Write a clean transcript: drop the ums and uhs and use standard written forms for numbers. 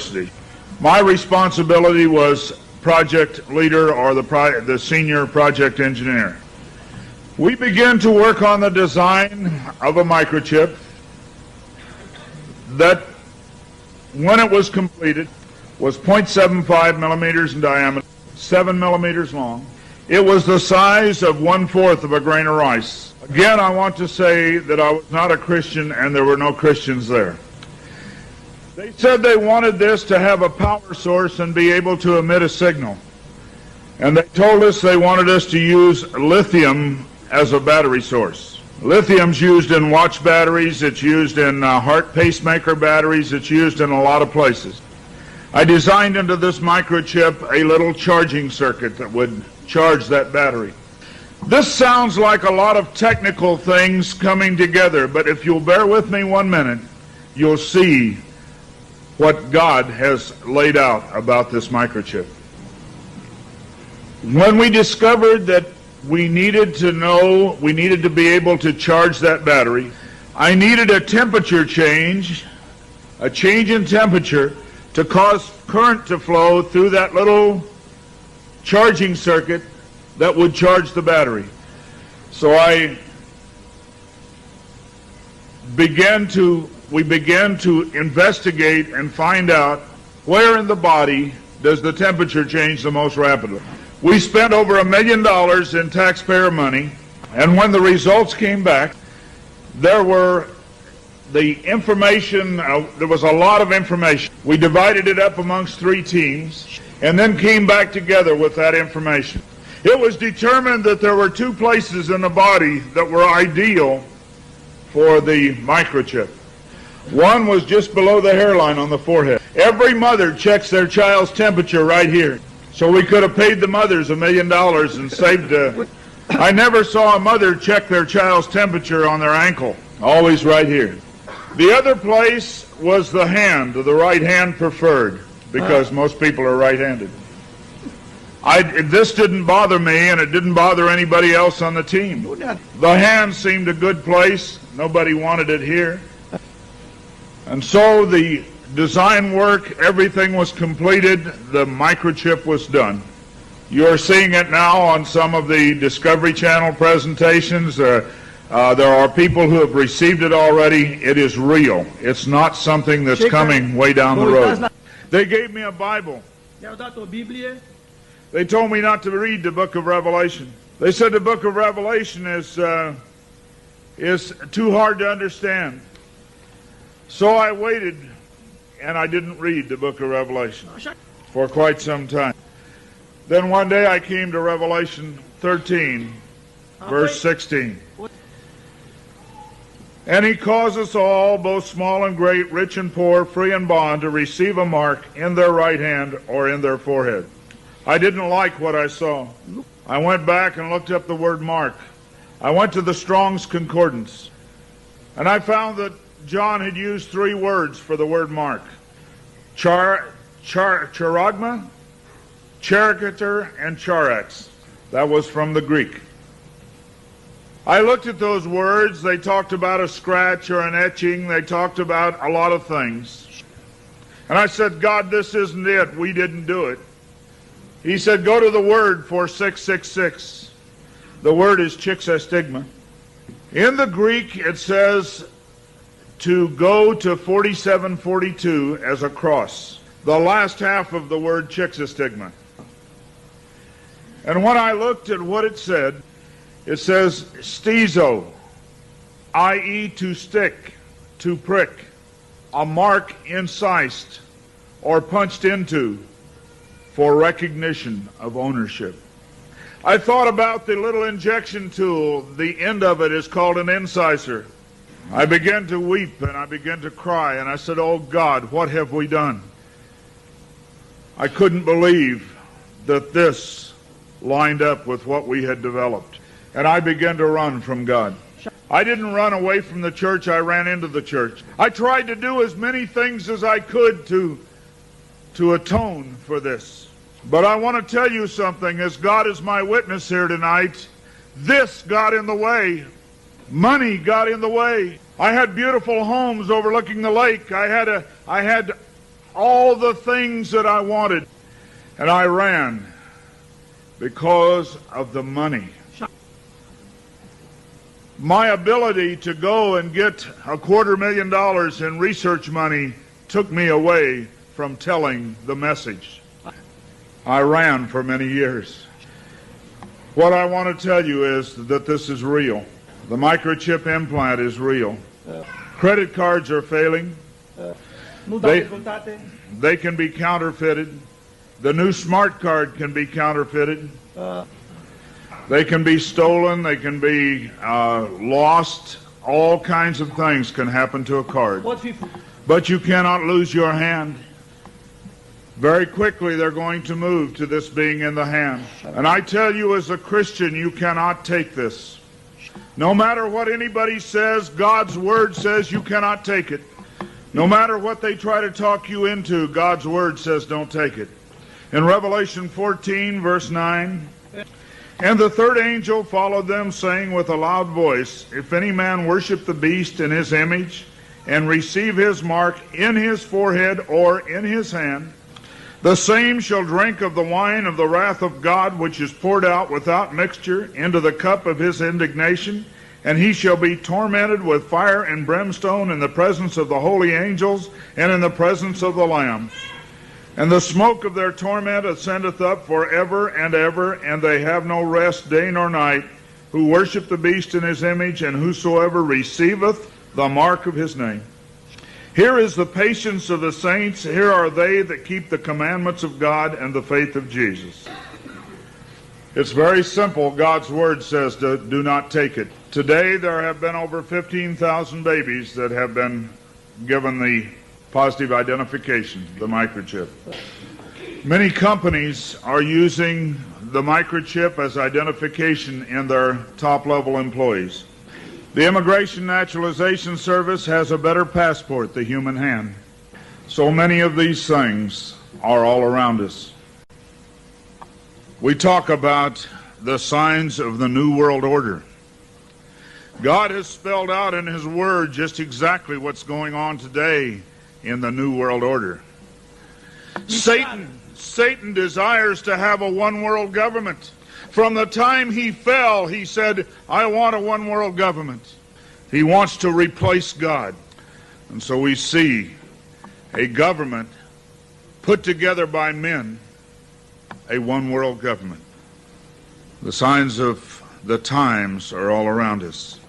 University. My responsibility was project leader, or the senior project engineer. We began to work on the design of a microchip that, when it was completed, was 0.75 millimeters in diameter, 7 millimeters long. It was the size of 1/4 of a grain of rice. Again, I want to say that I was not a Christian, and there were no Christians there. They said they wanted this to have a power source and be able to emit a signal. And they told us they wanted us to use lithium as a battery source. Lithium's used in watch batteries, it's used in heart pacemaker batteries, it's used in a lot of places. I designed into this microchip a little charging circuit that would charge that battery. This sounds like a lot of technical things coming together, but if you'll bear with me 1 minute, you'll see what God has laid out about this microchip. When we discovered that we needed to be able to charge that battery, I needed a temperature change, a change in temperature, to cause current to flow through that little charging circuit that would charge the battery. So we began to investigate and find out where in the body does the temperature change the most rapidly. We spent over $1 million in taxpayer money, and when the results came back, there was a lot of information. We divided it up amongst 3 teams and then came back together with that information. It was determined that there were 2 places in the body that were ideal for the microchip. One was just below the hairline on the forehead. Every mother checks their child's temperature right here. So we could have paid the mothers $1 million and saved. I never saw a mother check their child's temperature on their ankle. Always right here. The other place was the hand, the right hand preferred, because most people are right-handed. This didn't bother me, and it didn't bother anybody else on the team. The hand seemed a good place. Nobody wanted it here. And so the design work, everything was completed. The microchip was done. You're seeing it now on some of the Discovery Channel presentations. There are people who have received it already. It is real. It's not something that's coming way down the road. They gave me a Bible. They told me not to read the book of Revelation. They said the book of Revelation is too hard to understand. So I waited, and I didn't read the book of Revelation for quite some time. Then one day I came to Revelation 13, verse 16. And he caused us all, both small and great, rich and poor, free and bond, to receive a mark in their right hand or in their forehead. I didn't like what I saw. I went back and looked up the word mark. I went to the Strong's Concordance, and I found that John had used 3 words for the word mark. Charagma, charicator, and charax. That was from the Greek. I looked at those words. They talked about a scratch or an etching. They talked about a lot of things. And I said, God, this isn't it. We didn't do it. He said, go to the word for 666. The word is chixastigma. In the Greek, it says to go to 4742 as a cross. The last half of the word chixastigma. And when I looked at what it says stizo, i.e. to stick, to prick, a mark incised or punched into for recognition of ownership. I thought about the little injection tool. The end of it is called an incisor. I began to weep and I began to cry, and I said, oh God, what have we done? I couldn't believe that this lined up with what we had developed. And I began to run from God. I didn't run away from the church, I ran into the church. I tried to do as many things as I could to atone for this. But I want to tell you something, as God is my witness here tonight, this got in the way. Money got in the way. I had beautiful homes overlooking the lake. I had all the things that I wanted. And I ran because of the money. My ability to go and get $250,000 in research money took me away from telling the message. I ran for many years. What I want to tell you is that this is real. The microchip implant is real. Credit cards are failing. They can be counterfeited. The new smart card can be counterfeited. They can be stolen. They can be lost. All kinds of things can happen to a card. But you cannot lose your hand. Very quickly they're going to move to this being in the hand. And I tell you, as a Christian, you cannot take this. No matter what anybody says, God's Word says you cannot take it. No matter what they try to talk you into, God's Word says don't take it. In Revelation 14, verse 9, and the third angel followed them, saying with a loud voice, if any man worship the beast in his image, and receive his mark in his forehead or in his hand, the same shall drink of the wine of the wrath of God, which is poured out without mixture into the cup of his indignation, and he shall be tormented with fire and brimstone in the presence of the holy angels and in the presence of the Lamb. And the smoke of their torment ascendeth up forever and ever, and they have no rest day nor night, who worship the beast in his image, and whosoever receiveth the mark of his name. Here is the patience of the saints. Here are they that keep the commandments of God and the faith of Jesus. It's very simple. God's Word says to do not take it. Today there have been over 15,000 babies that have been given the positive identification, the microchip. Many companies are using the microchip as identification in their top-level employees. The Immigration Naturalization Service has a better passport, the human hand. So many of these things are all around us. We talk about the signs of the New World Order. God has spelled out in His Word just exactly what's going on today in the New World Order. Satan desires to have a one-world government. From the time he fell, he said, I want a one-world government. He wants to replace God. And so we see a government put together by men, a one-world government. The signs of the times are all around us.